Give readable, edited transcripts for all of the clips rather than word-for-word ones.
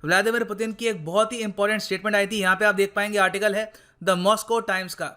Vladimir Putin की एक बहुत ही इंपॉर्टेंट स्टेटमेंट आई थी। यहाँ पे आप देख पाएंगे, आर्टिकल है द मॉस्को टाइम्स का।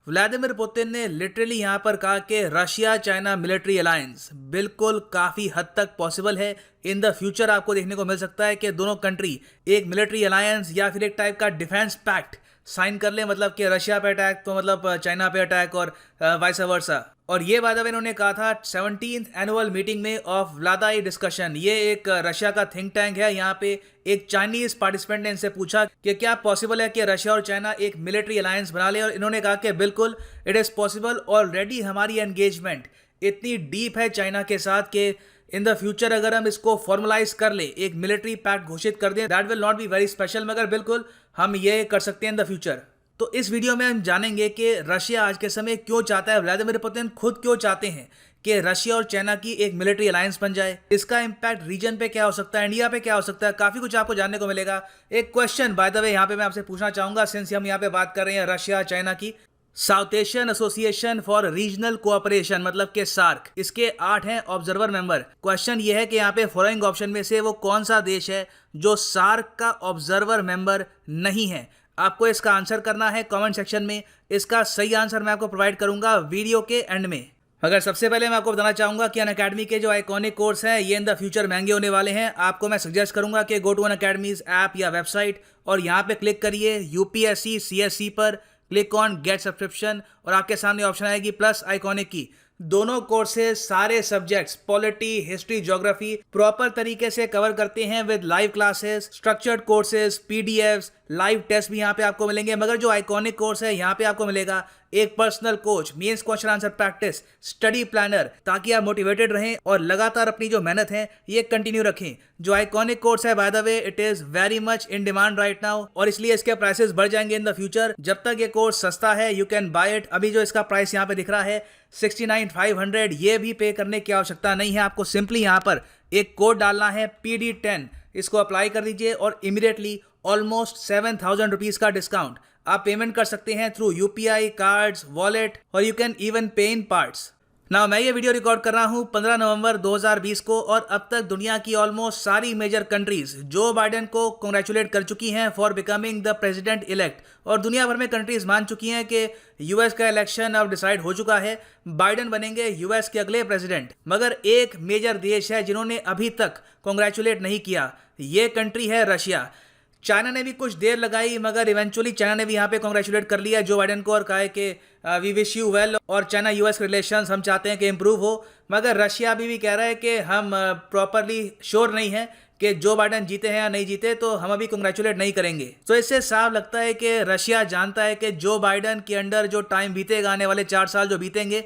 व्लादिमीर पुतिन ने लिटरली यहाँ पर कहा कि रशिया चाइना मिलिट्री अलायंस बिल्कुल काफ़ी हद तक पॉसिबल है। इन द फ्यूचर आपको देखने को मिल सकता है कि दोनों कंट्री एक मिलिट्री अलायंस या फिर एक टाइप का डिफेंस पैक्ट साइन कर ले, मतलब कि रशिया पे अटैक तो मतलब चाइना पे अटैक और वाइस वर्सा। और ये बात इन्होंने कहा था 17th एनुअल मीटिंग में ऑफ व्लादाई डिस्कशन। ये एक रशिया का थिंक टैंक है। यहाँ पे एक चाइनीज पार्टिसिपेंट ने इनसे पूछा कि क्या पॉसिबल है कि रशिया और चाइना एक मिलिट्री अलायंस बना ले, और इन्होंने कहा कि बिल्कुल इट इज़ पॉसिबल। ऑलरेडी हमारी एंगेजमेंट इतनी डीप है चाइना के साथ कि इन द फ्यूचर अगर हम इसको फॉर्मलाइज कर ले, एक मिलिट्री पैक्ट घोषित कर दें, that will not be very special, मगर बिल्कुल हम ये कर सकते हैं इन द फ्यूचर। तो इस वीडियो में हम जानेंगे कि रशिया आज के समय क्यों चाहता है, व्लादिमीर पुतिन खुद क्यों चाहते हैं कि रशिया और चाइना की एक मिलिट्री अलायंस बन जाए, इसका इंपैक्ट रीजन पे क्या हो सकता है, इंडिया पे क्या हो सकता है, काफी कुछ आपको जानने को मिलेगा। एक क्वेश्चन बाय द वे यहाँ पे मैं आपसे पूछना चाहूंगा, सिंस हम यहाँ पे बात कर रहे हैं रशिया चाइना की। South Asian association for regional cooperation मतलब के सार्क, इसके 8 हैं ऑब्जर्वर मेंबर। क्वेश्चन ये है कि यहाँ पे फॉलोइंग ऑप्शन में से वो कौन सा देश है जो सार्क का ऑब्जर्वर मेंबर नहीं है। आपको इसका आंसर करना है कमेंट सेक्शन में। इसका सही आंसर मैं आपको प्रोवाइड करूंगा वीडियो के एंड में। मगर सबसे पहले मैं आपको बताना चाहूंगा कि अनअकैडमी के जो आइकॉनिक कोर्स हैं ये इन द फ्यूचर महंगे होने वाले हैं। आपको मैं सजेस्ट करूंगा कि गो टू अनअकैडमीज ऐप या वेबसाइट और यहाँ पे क्लिक करिए यूपीएससी सीएससी पर, क्लिक ऑन गेट सब्सक्रिप्शन और आपके सामने ऑप्शन आएगी प्लस आइकॉनिक की। दोनों कोर्सेज सारे subjects polity history geography proper तरीके से कवर करते हैं with live classes, structured courses, PDFs, live test भी यहाँ पे आपको मिलेंगे। मगर जो आइकॉनिक कोर्स है यहाँ पे आपको मिलेगा एक personal coach, mains question answer practice, study planner, ताकि आप मोटिवेटेड रहें और लगातार अपनी जो मेहनत है ये कंटिन्यू रखें। जो आइकॉनिक कोर्स है by the way it is very much in demand right now, और इसलिए इसके प्राइसेस बढ़ जाएंगे इन द फ्यूचर। जब तक ये कोर्स सस्ता है यू कैन बाय इट। अभी जो इसका प्राइस यहाँ पे दिख रहा है 69,500, ये भी पे करने की आवश्यकता नहीं है। आपको सिंपली यहाँ पर एक कोड डालना है PD10, इसको अप्लाई कर दीजिए और इमीडिएटली ऑलमोस्ट 7,000 रुपीज का डिस्काउंट आप पेमेंट कर सकते हैं थ्रू यूपीआई, कार्ड्स, वॉलेट, और यू कैन इवन पे इन पार्ट्स। नाउ मैं ये वीडियो रिकॉर्ड कर रहा हूँ 15 नवंबर 2020 को, और अब तक दुनिया की ऑलमोस्ट सारी मेजर कंट्रीज जो बाइडेन को कंग्रेचुलेट कर चुकी हैं for becoming the president elect, और दुनिया भर में कंट्रीज मान चुकी हैं कि यूएस का इलेक्शन अब डिसाइड हो चुका है, बाइडेन बनेंगे यूएस के अगले प्रेसिडेंट। मगर एक मेजर देश है जिन्होंने अभी तक कंग्रेचुलेट नहीं किया, ये कंट्री है रशिया। चाइना ने भी कुछ देर लगाई मगर इवेंचुअली चाइना ने भी यहाँ पे कांग्रेचुलेट कर लिया जो बाइडेन को और कहा है कि वी विश यू वेल, और चाइना यूएस रिलेशंस हम चाहते हैं कि इम्प्रूव हो। मगर रशिया अभी भी कह रहा है कि हम प्रॉपरली श्योर नहीं है कि जो बाइडेन जीते हैं या नहीं जीते, तो हम अभी कांग्रेचुलेट नहीं करेंगे। तो इससे साफ लगता है कि रशिया जानता है कि जो बाइडेन के अंडर जो टाइम बीतेगा, आने वाले 4 साल जो बीतेंगे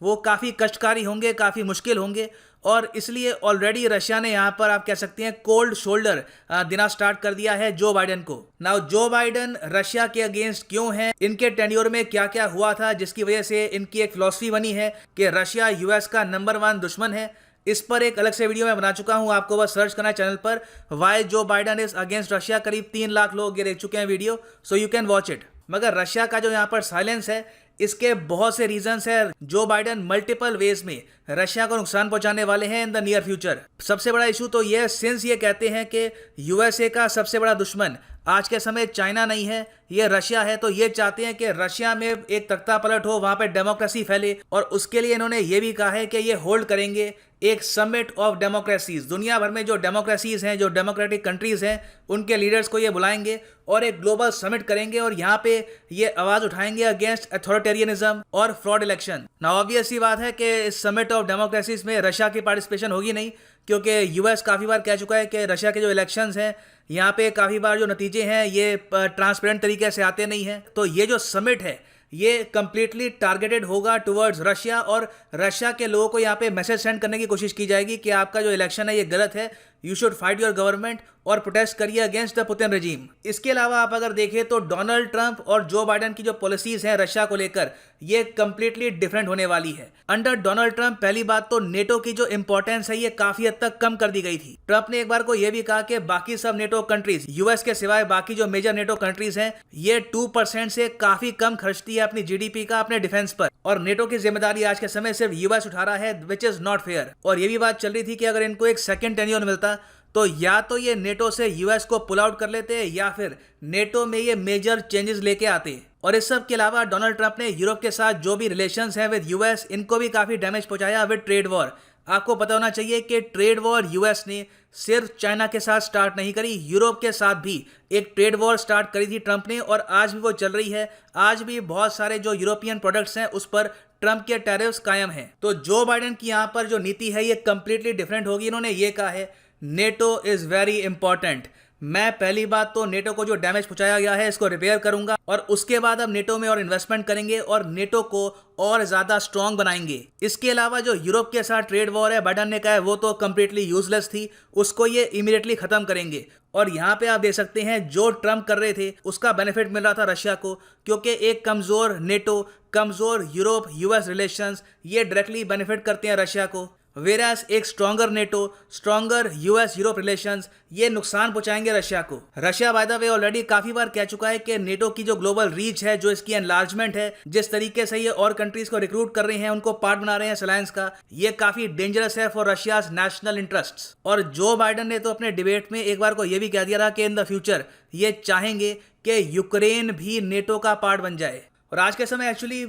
वो काफ़ी कष्टकारी होंगे, काफ़ी मुश्किल होंगे, और इसलिए ऑलरेडी रशिया ने यहाँ पर आप कह सकते हैं कोल्ड शोल्डर देना स्टार्ट कर दिया है जो बाइडेन को। नाउ जो बाइडेन रशिया के अगेंस्ट क्यों हैं, इनके टेन्योर में क्या क्या हुआ था जिसकी वजह से इनकी एक फिलॉसफी बनी है कि रशिया यूएस का नंबर 1 दुश्मन है, इस पर एक अलग से वीडियो मैं बना चुका हूं। आपको बस सर्च करना है चैनल पर Y Joe Biden is against Russia. करीब 3 लाख लोग ये देख चुके हैं video, so you can watch it. मगर रशिया का जो यहाँ पर साइलेंस है इसके बहुत से रीजंस है। जो बाइडेन मल्टीपल वेज में रशिया को नुकसान पहुंचाने वाले हैं इन द नियर फ्यूचर। सबसे बड़ा इशू तो ये, सिंस ये कहते हैं कि यूएसए का सबसे बड़ा दुश्मन आज के समय चाइना नहीं है, ये रशिया है, तो ये चाहते हैं कि रशिया में एक तख्ता पलट हो, वहां पे डेमोक्रेसी फैले, और उसके लिए इन्होंने ये भी कहा है कि ये होल्ड करेंगे एक समिट ऑफ डेमोक्रेसीज। दुनिया भर में जो डेमोक्रेसीज हैं, जो डेमोक्रेटिक कंट्रीज हैं, उनके लीडर्स को ये बुलाएंगे और एक ग्लोबल समिट करेंगे, और यहाँ पे ये आवाज उठाएंगे अगेंस्ट अथॉरिटेरियनिज्म और फ्रॉड इलेक्शन। ना ऑब्वियस सी बात है कि इस समिट ऑफ डेमोक्रेसीज में रशिया की पार्टिसिपेशन होगी नहीं, क्योंकि यूएस काफ़ी बार कह चुका है कि रशिया के जो इलेक्शंस हैं यहाँ पे काफ़ी बार जो नतीजे हैं ये ट्रांसपेरेंट तरीके से आते नहीं हैं। तो ये जो समिट है ये कंप्लीटली टारगेटेड होगा टुवर्ड्स रशिया, और रशिया के लोगों को यहाँ पे मैसेज सेंड करने की कोशिश की जाएगी कि आपका जो इलेक्शन है ये गलत है, you should fight your government, और प्रोटेस्ट करिए अगेंस्ट द पुतिन रेजिम। इसके अलावा आप अगर देखें तो डोनाल्ड ट्रंप और जो बाइडेन की जो पॉलिसीज हैं रशिया को लेकर ये कंप्लीटली डिफरेंट होने वाली है। अंडर डोनाल्ड ट्रंप पहली बात तो नेटो की जो इंपॉर्टेंस है ये काफी हद तक कम कर दी गई थी। ट्रंप ने एक बार को ये भी कहा कि बाकी सब नेटो कंट्रीज यूएस के सिवाय बाकी जो मेजर नेटो कंट्रीज हैं ये 2% से काफी कम खर्चती है अपनी जीडीपी का अपने डिफेंस पर, और नेटो की जिम्मेदारी आज के समय सिर्फ यूएस उठा रहा है, विच इज नॉट फेयर। और ये भी बात चल रही थी कि अगर इनको एक सेकंड टेन्योर मिलता तो या तो ये नेटो से यूएस को पुल आउट कर लेते या फिर नेटो में ये मेजर चेंजेस लेके आते। और इस सब के अलावा डोनाल्ड ट्रंप ने यूरोप के साथ जो भी रिलेशंस हैं विद यूएस, इनको भी काफ़ी डैमेज पहुंचाया विद ट्रेड वॉर। आपको पता होना चाहिए कि ट्रेड वॉर यूएस ने सिर्फ चाइना के साथ स्टार्ट नहीं करी, यूरोप के साथ भी एक ट्रेड वॉर स्टार्ट करी थी ट्रंप ने, और आज भी वो चल रही है। आज भी बहुत सारे जो यूरोपियन प्रोडक्ट्स हैं उस पर ट्रंप के टैरिफ्स कायम हैं। तो जो बाइडेन की यहाँ पर जो नीति है ये कंप्लीटली डिफरेंट होगी। इन्होंने ये कहा है नेटो इज वेरी इंपॉर्टेंट। मैं पहली बात तो नेटो को जो डैमेज पहुंचाया गया है इसको रिपेयर करूंगा, और उसके बाद अब नेटो में और इन्वेस्टमेंट करेंगे और नेटो को और ज्यादा स्ट्रांग बनाएंगे। इसके अलावा जो यूरोप के साथ ट्रेड वॉर है बाइडेन ने कहा है वो तो कंप्लीटली यूजलेस थी, उसको ये इमीडिएटली खत्म करेंगे। और यहाँ पे आप देख सकते हैं जो ट्रम्प कर रहे थे उसका बेनिफिट मिल रहा था रशिया को, क्योंकि एक कमजोर नेटो, कमजोर यूरोप यूएस रिलेशंस ये डायरेक्टली बेनिफिट करते हैं रशिया को। वेरास एक stronger NATO, stronger US Europe relations ये नुकसान पहुंचाएंगे रशिया को। Russia by the way already काफी बार कह चुका है कि नेटो की जो ग्लोबल रीच है, जो इसकी एनलार्जमेंट है, जिस तरीके से ये और कंट्रीज को रिक्रूट कर रहे हैं, उनको पार्ट बना रहे हैं अलायंस का, ये काफी डेंजरस है फॉर रशियाज नेशनल इंटरेस्ट्स। और जो बाइडेन ने तो अपने डिबेट में एक बार को ये भी कह दिया था कि इन द फ्यूचर ये चाहेंगे कि यूक्रेन भी नेटो का पार्ट बन जाए। और आज के समय एक्चुअली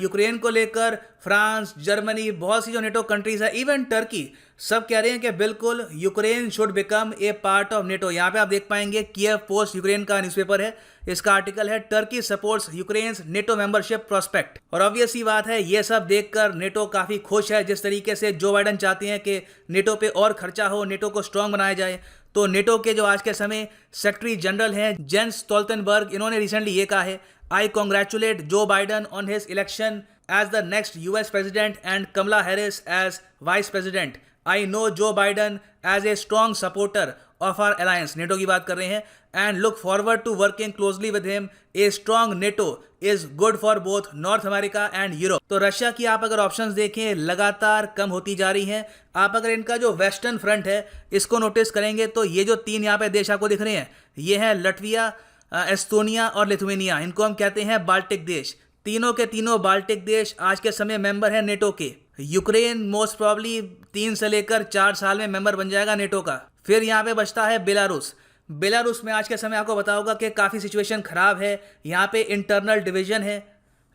यूक्रेन को लेकर फ्रांस, जर्मनी, बहुत सी जो नेटो कंट्रीज है, इवन टर्की, सब कह रहे हैं कि बिल्कुल Ukraine should become a part of NATO. यहाँ पे आप देख पाएंगे कीव पोस्ट यूक्रेन का न्यूज़पेपर है, इसका आर्टिकल है Turkey supports Ukraine's NATO membership prospect. और ऑब्वियस ही बात है ये सब देखकर नेटो काफ़ी खुश है, जिस तरीके से जो बाइडेन चाहते हैं कि नेटो पे और खर्चा हो, नेटो को स्ट्रांग बनाया जाए। तो नेटो के जो आज के समय सेक्रेटरी जनरल हैं जेंस स्टोल्टनबर्ग, इन्होंने रिसेंटली ये कहा है, I congratulate Joe Biden on his election as the next US president and Kamala Harris as vice president. I know Joe Biden as a strong supporter of our alliance. NATO की बात कर रहे हैं, and look forward to working closely with him. A strong NATO is good for both North America and Europe. तो Russia की आप अगर options देखें लगातार कम होती जा रही हैं। आप अगर इनका जो वेस्टर्न फ्रंट है इसको नोटिस करेंगे तो ये जो तीन यहाँ पे देश आपको दिख रहे हैं, ये हैं लटविया, एस्टोनिया और लिथुआनिया, इनको हम कहते हैं बाल्टिक देश। तीनों के तीनों बाल्टिक देश आज के समय मेंबर हैं नेटो के। यूक्रेन मोस्ट प्रॉब्ली 3 से लेकर 4 साल में मेंबर बन जाएगा नेटो का। फिर यहाँ पे बचता है बेलारूस। बेलारूस में आज के समय आपको पता होगा कि काफ़ी सिचुएशन खराब है, यहाँ पे इंटरनल डिवीजन है,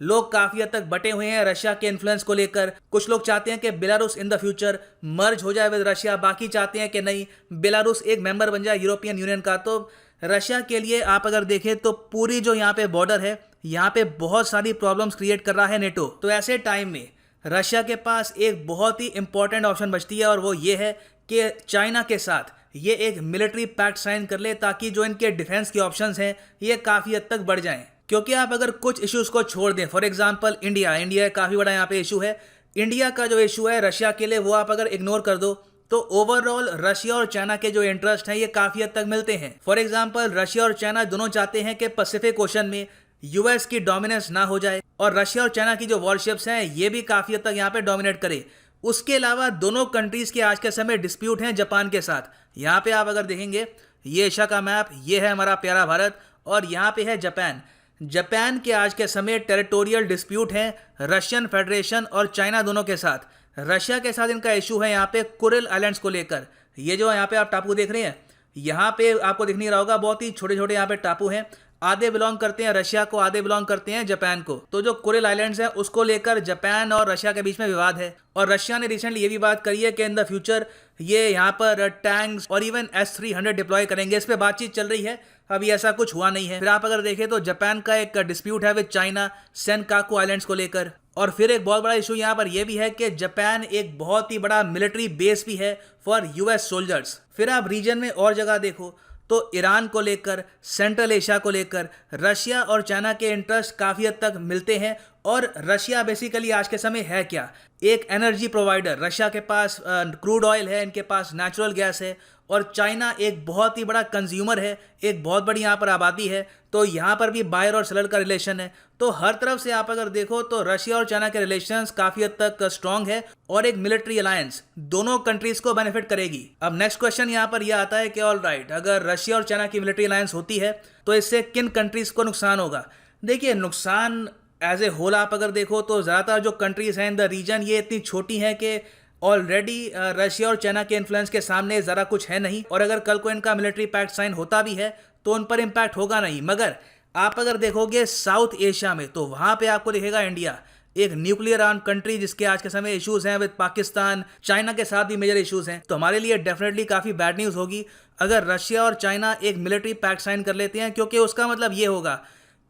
लोग काफ़ी हद तक बटे हुए हैं रशिया के इन्फ्लुएंस को लेकर। कुछ लोग चाहते हैं कि बेलारूस इन द फ्यूचर मर्ज हो जाए विद रशिया, बाकी चाहते हैं कि नहीं बेलारूस एक मेंबर बन जाए यूरोपियन यूनियन का। तो रशिया के लिए आप अगर देखें तो पूरी जो यहाँ पे बॉर्डर है, यहाँ पे बहुत सारी प्रॉब्लम्स क्रिएट कर रहा है नेटो। तो ऐसे टाइम में रशिया के पास एक बहुत ही इंपॉर्टेंट ऑप्शन बचती है, और वो ये है कि चाइना के साथ ये एक मिलिट्री पैक्ट साइन कर ले, ताकि जो इनके डिफेंस के ऑप्शंस हैं ये काफ़ी हद तक बढ़ जाएं। क्योंकि आप अगर कुछ इश्यूज़ को छोड़ दें, फॉर एग्जांपल इंडिया काफ़ी बड़ा यहाँ पे इशू है। इंडिया का जो इशू है रशिया के लिए, वो आप अगर इग्नोर कर दो तो ओवरऑल रशिया और चाइना के जो इंटरेस्ट हैं ये काफ़ी हद तक मिलते हैं। फॉर एग्जांपल रशिया और चाइना दोनों चाहते हैं कि पैसिफिक ओशन में यूएस की डोमिनेंस ना हो जाए, और रशिया और चाइना की जो वॉरशिप्स हैं ये भी काफ़ी हद तक यहाँ पे डोमिनेट करे। उसके अलावा दोनों कंट्रीज़ के आज के समय डिस्प्यूट हैं जापान के साथ। यहाँ पे आप अगर देखेंगे ये एशिया का मैप, ये है हमारा प्यारा भारत, और यहाँ पे है जापान। जापान के आज के समय टेरिटोरियल डिस्प्यूट हैं रशियन फेडरेशन और चाइना दोनों के साथ। रशिया के साथ इनका इशू है यहाँ पे कुरिल आइलैंड्स को लेकर। ये जो यहाँ पे आप टापू देख रहे हैं, यहाँ पे आपको दिख नहीं रहा होगा, बहुत ही छोटे छोटे यहाँ पे टापू हैं, आधे बिलोंग करते हैं रशिया को, आधे बिलोंग करते हैं जापान को। तो जो कुरिल आइलैंड्स हैं उसको लेकर जापान और रशिया के बीच में विवाद है, और रशिया ने रिसेंटली ये भी बात करी है कि इन द फ्यूचर ये यहाँ पर टैंक्स और इवन S-300 डिप्लॉय करेंगे। इस पर बातचीत चल रही है, अभी ऐसा कुछ हुआ नहीं है। फिर आप अगर देखें तो जापान का एक डिस्प्यूट है विद चाइना सेनकाकू आइलैंड्स को लेकर। और फिर एक बहुत बड़ा इशू यहाँ पर यह भी है कि जापान एक बहुत ही बड़ा मिलिट्री बेस भी है फॉर यूएस सोल्जर्स। फिर आप रीजन में और जगह देखो तो ईरान को लेकर, सेंट्रल एशिया को लेकर रशिया और चाइना के इंटरेस्ट काफ़ी हद तक मिलते हैं। और रशिया बेसिकली आज के समय है क्या, एक एनर्जी प्रोवाइडर। रशिया के पास क्रूड ऑयल है, इनके पास नेचुरल गैस है, और चाइना एक बहुत ही बड़ा कंज्यूमर है, एक बहुत बड़ी यहाँ पर आबादी है। तो यहाँ पर भी बायर और सेलर का रिलेशन है। तो हर तरफ से आप अगर देखो तो रशिया और चाइना के रिलेशंस काफ़ी हद तक स्ट्रांग है, और एक मिलिट्री अलायंस दोनों कंट्रीज को बेनिफिट करेगी। अब नेक्स्ट क्वेश्चन यहाँ पर यह आता है कि ऑल राइट, अगर रशिया और चाइना की मिलिट्री अलायंस होती है तो इससे किन कंट्रीज को नुकसान होगा। देखिए नुकसान एज ए होल आप अगर देखो तो ज़्यादातर जो कंट्रीज़ हैं इन द रीजन ये इतनी छोटी हैं कि ऑलरेडी रशिया और चाइना के इन्फ्लुएंस के सामने ज़रा कुछ है नहीं, और अगर कल को इनका मिलिट्री पैक्ट साइन होता भी है तो उन पर इम्पैक्ट होगा नहीं। मगर आप अगर देखोगे साउथ एशिया में, तो वहाँ पे आपको दिखेगा इंडिया एक न्यूक्लियर आर्म कंट्री जिसके आज के समय इश्यूज हैं विद पाकिस्तान, चाइना के साथ भी मेजर इश्यूज हैं। तो हमारे लिए डेफिनेटली काफ़ी बैड न्यूज़ होगी अगर रशिया और चाइना एक मिलिट्री पैक्ट साइन कर लेते हैं, क्योंकि उसका मतलब ये होगा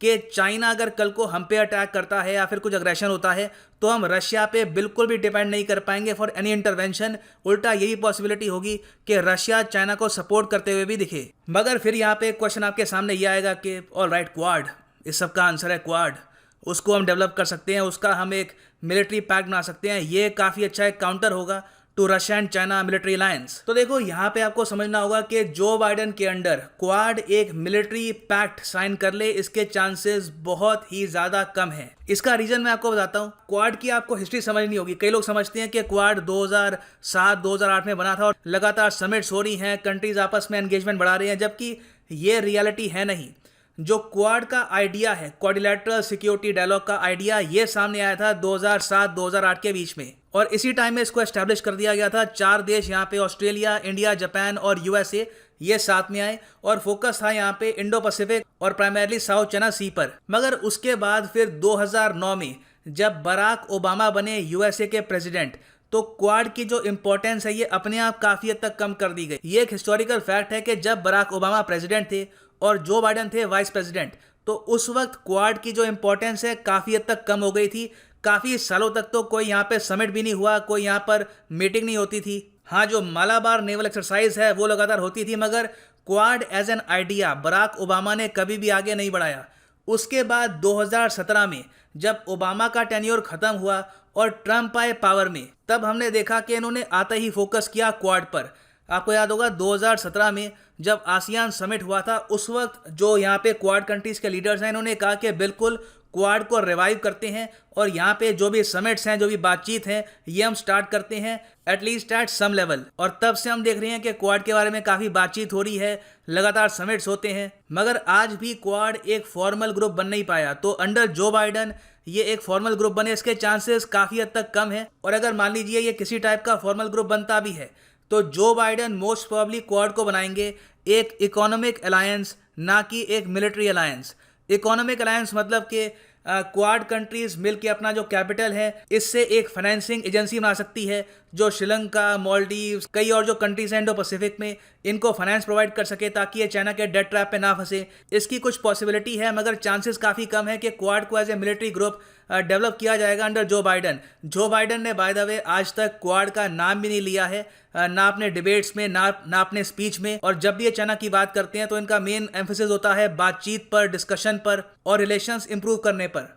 कि चाइना अगर कल को हम पे अटैक करता है या फिर कुछ अग्रेशन होता है तो हम रशिया पे बिल्कुल भी डिपेंड नहीं कर पाएंगे फॉर एनी इंटरवेंशन। उल्टा यही पॉसिबिलिटी होगी कि रशिया चाइना को सपोर्ट करते हुए भी दिखे। मगर फिर यहाँ पे एक क्वेश्चन आपके सामने ये आएगा कि ऑल राइट, क्वाड, इस सब का आंसर है क्वाड, उसको हम डेवलप कर सकते हैं, उसका हम एक मिलिट्री पैक्ट बना सकते हैं, ये काफ़ी अच्छा एक काउंटर होगा to Russia and China military alliance. तो देखो यहाँ पे आपको समझना होगा कि जो बाइडेन के अंडर क्वाड एक मिलिट्री पैक्ट साइन कर ले, इसके चांसेस बहुत ही ज़्यादा कम है। इसका रीज़न मैं आपको बताता हूँ। क्वाड की आपको हिस्ट्री समझनी होगी। कई लोग समझते हैं कि क्वाड 2007-2008 में बना था और लगातार समिट्स हो रही हैं, कंट्रीज आपस में एंगेजमेंट बढ़ा रही हैं, जबकि ये रियलिटी है नहीं। जो क्वाड का आइडिया है, क्वाड्रिलैटरल सिक्योरिटी डायलॉग का आइडिया, ये सामने आया था 2007-2008 के बीच में, और इसी टाइम में इसको एस्टैब्लिश कर दिया गया था। 4 देश यहाँ पे ऑस्ट्रेलिया, इंडिया, जापान और यूएसए ये साथ में आए और फोकस था यहाँ पे इंडो पैसिफिक और प्राइमरली साउथ चाइना सी पर। मगर उसके बाद फिर 2009 में जब बराक ओबामा बने यूएसए के प्रेसिडेंट, तो क्वाड की जो इंपॉर्टेंस है ये अपने आप काफ़ी हद तक कम कर दी गई। ये एक हिस्टोरिकल फैक्ट है कि जब बराक ओबामा प्रेसिडेंट थे और जो बाइडेन थे वाइस प्रेसिडेंट, तो उस वक्त क्वाड की जो इंपॉर्टेंस है काफ़ी हद तक कम हो गई थी। काफ़ी सालों तक तो कोई यहाँ पे समिट भी नहीं हुआ, कोई यहाँ पर मीटिंग नहीं होती थी। हाँ, जो मालाबार नेवल एक्सरसाइज है वो लगातार होती थी, मगर Quad as an idea Barack Obama ने कभी भी आगे नहीं बढ़ाया। उसके बाद 2017 में जब ओबामा का टेन्योर ख़त्म हुआ और ट्रंप आए पावर में, तब हमने देखा कि इन्होंने आते ही फोकस किया क्वाड पर। आपको याद होगा 2017 में जब आसियान समिट हुआ था, उस वक्त जो यहाँ पे क्वाड कंट्रीज़ के लीडर्स हैं, इन्होंने कहा कि बिल्कुल क्वाड को रिवाइव करते हैं और यहाँ पे जो भी समिट्स हैं, जो भी बातचीत है, ये हम स्टार्ट करते हैं एटलीस्ट एट सम लेवल। और तब से हम देख रहे हैं कि क्वाड के बारे में काफ़ी बातचीत हो रही है, लगातार समिट्स होते हैं, मगर आज भी क्वाड एक फॉर्मल ग्रुप बन नहीं पाया। तो अंडर जो बाइडेन ये एक फॉर्मल ग्रुप बने, इसके चांसेस काफ़ी हद तक कम है। और अगर मान लीजिए ये किसी टाइप का फॉर्मल ग्रुप बनता भी है, तो Joe Biden most probably quad को बनाएंगे एक इकोनॉमिक अलायंस, ना कि एक मिलिट्री अलायंस। इकोनॉमिक अलायंस मतलब कि क्वाड कंट्रीज मिलकर अपना जो कैपिटल है, इससे एक फाइनेंसिंग एजेंसी बना सकती है जो श्रीलंका, मालदीव्स, कई और जो कंट्रीज हैं इंडो पैसिफिक में, इनको फाइनेंस प्रोवाइड कर सके ताकि ये चाइना के डेट ट्रैप पे ना फंसे। इसकी कुछ पॉसिबिलिटी है, मगर चांसेस काफ़ी कम है कि क्वाड को as a military group develop किया जाएगा under Joe Biden. Joe Biden ने बाय द वे आज तक क्वाड का नाम भी नहीं लिया है, ना अपने डिबेट्स में, ना अपने स्पीच में। और जब भी ये चाइना की बात करते हैं तो इनका मेन एम्फेसिस होता है बातचीत पर, डिस्कशन पर और रिलेशंस इंप्रूव करने पर।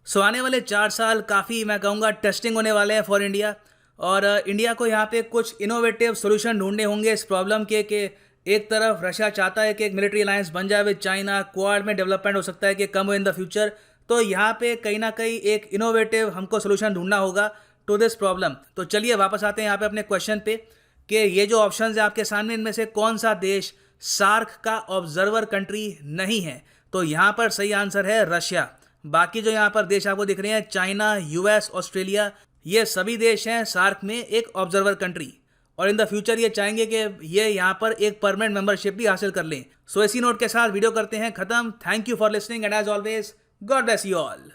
सो आने वाले 4 साल काफ़ी, मैं कहूँगा, टेस्टिंग होने वाले हैं फॉर इंडिया। और इंडिया को यहाँ पे कुछ इनोवेटिव सोल्यूशन ढूंढने होंगे इस प्रॉब्लम के कि एक तरफ रशिया चाहता है कि एक मिलिट्री अलायंस बन जाए विद चाइना, क्वाड में डेवलपमेंट हो सकता है कि कम हो इन द फ्यूचर। तो यहाँ पे कहीं ना कहीं एक इनोवेटिव हमको सोल्यूशन ढूंढना होगा टू दिस प्रॉब्लम। तो चलिए वापस आते हैं यहाँ पे अपने क्वेश्चन पे कि ये जो ऑप्शंस है आपके सामने, इनमें से कौन सा देश सार्क का ऑब्जर्वर कंट्री नहीं है? तो यहाँ पर सही आंसर है रशिया। बाकी जो यहाँ पर देश आपको दिख रहे हैं, चाइना, यूएस, ऑस्ट्रेलिया, ये सभी देश हैं सार्क में एक ऑब्जर्वर कंट्री, और इन द फ्यूचर ये चाहेंगे कि ये यहाँ पर एक परमानेंट मेंबरशिप भी हासिल कर लें। सो इसी नोट के साथ वीडियो करते हैं खत्म। Thank you for listening and as always, God bless you all.